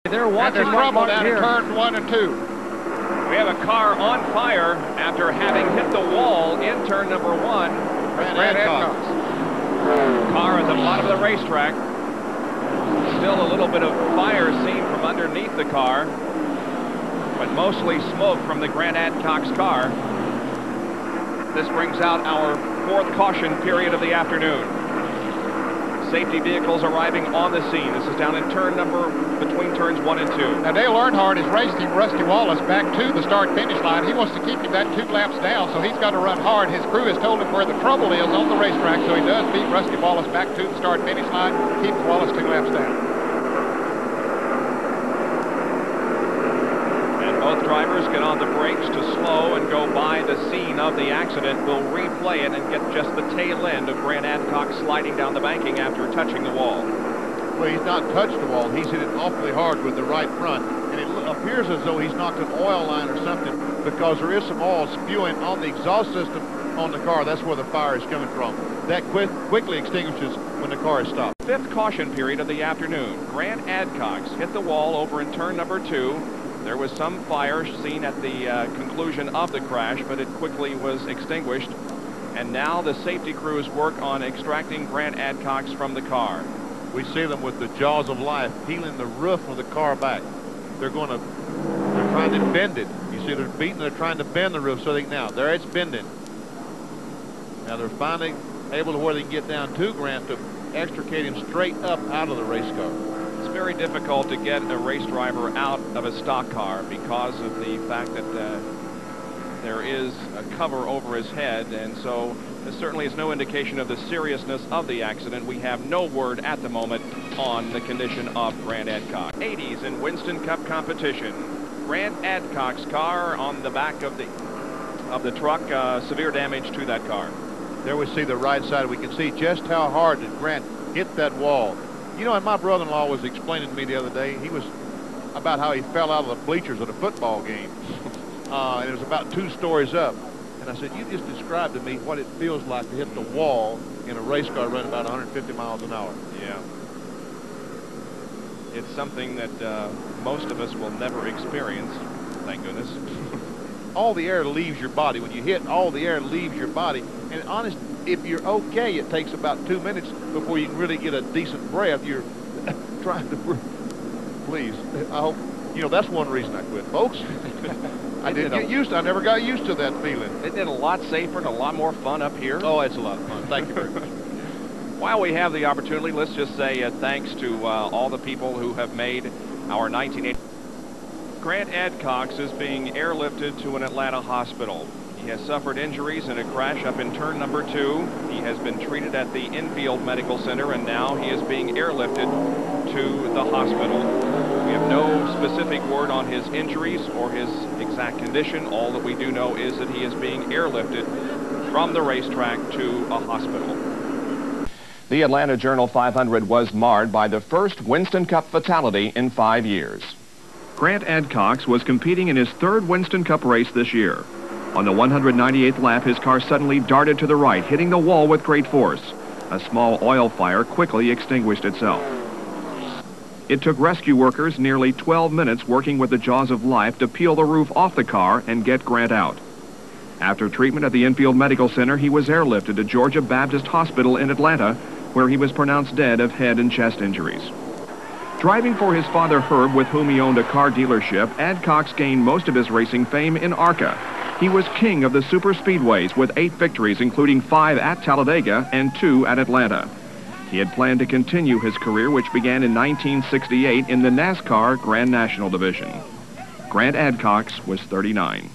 They're watching trouble down in turn 1 and 2. We have a car on fire after having hit the wall in turn number 1. Grant Adcox. Car at the bottom of the racetrack. Still a little bit of fire seen from underneath the car, but mostly smoke from the Grant Adcox car. This brings out our 4th caution period of the afternoon. Safety vehicles arriving on the scene. This is down in between turns 1 and 2. Now Dale Earnhardt is racing Rusty Wallace back to the start-finish line. He wants to keep him that 2 laps down, so he's got to run hard. His crew has told him where the trouble is on the racetrack, so he does beat Rusty Wallace back to the start-finish line, keeps Wallace 2 laps down. Both drivers get on the brakes to slow and go by the scene of the accident. We'll replay it and get just the tail end of Grant Adcox sliding down the banking after touching the wall. Well, he's not touched the wall. He's hit it awfully hard with the right front. And it appears as though he's knocked an oil line or something, because there is some oil spewing on the exhaust system on the car. That's where the fire is coming from. That quickly extinguishes when the car is stopped. 5th caution period of the afternoon. Grant Adcox hit the wall over in turn number 2. There was some fire seen at the conclusion of the crash, but it quickly was extinguished. And now the safety crews work on extracting Grant Adcox from the car. We see them with the jaws of life peeling the roof of the car back. They're trying to bend it. You see they're beating, they're trying to bend the roof so they can, now there it's bending. Now they're finally able to where they can get down to Grant to extricate him straight up out of the race car. It's very difficult to get a race driver out of a stock car because of the fact that there is a cover over his head, and so this certainly is no indication of the seriousness of the accident. We have no word at the moment on the condition of Grant Adcox. 80s in Winston Cup competition. Grant Adcox car on the back of the truck, severe damage to that car. There we see the right side. We can see just how hard did Grant hit that wall. You know, and my brother-in-law was explaining to me the other day, he was about how he fell out of the bleachers at a football game. And it was about 2 stories up. And I said, you just described to me what it feels like to hit the wall in a race car running about 150 miles an hour. Yeah. It's something that most of us will never experience, thank goodness. All the air leaves your body. When you hit, all the air leaves your body. And honest, if you're okay, it takes about 2 minutes before you can really get a decent breath. You're trying to breathe. Please, I hope, you know, that's one reason I quit, folks. I never got used to that feeling. Isn't it a lot safer and a lot more fun up here? Oh, it's a lot of fun. Thank you very much. While we have the opportunity, let's just say thanks to all the people who have made our 1980. Grant Adcox is being airlifted to an Atlanta hospital. He has suffered injuries in a crash up in turn number 2. He has been treated at the Infield Medical Center, and now he is being airlifted to the hospital. We have no specific word on his injuries or his exact condition. All that we do know is that he is being airlifted from the racetrack to a hospital. The Atlanta Journal 500 was marred by the first Winston Cup fatality in 5 years. Grant Adcox was competing in his 3rd Winston Cup race this year. On the 198th lap, his car suddenly darted to the right, hitting the wall with great force. A small oil fire quickly extinguished itself. It took rescue workers nearly 12 minutes working with the jaws of life to peel the roof off the car and get Grant out. After treatment at the Infield Medical Center, he was airlifted to Georgia Baptist Hospital in Atlanta, where he was pronounced dead of head and chest injuries. Driving for his father Herb, with whom he owned a car dealership, Adcox gained most of his racing fame in ARCA. He was king of the super speedways with 8 victories, including 5 at Talladega and 2 at Atlanta. He had planned to continue his career, which began in 1968 in the NASCAR Grand National Division. Grant Adcox was 39.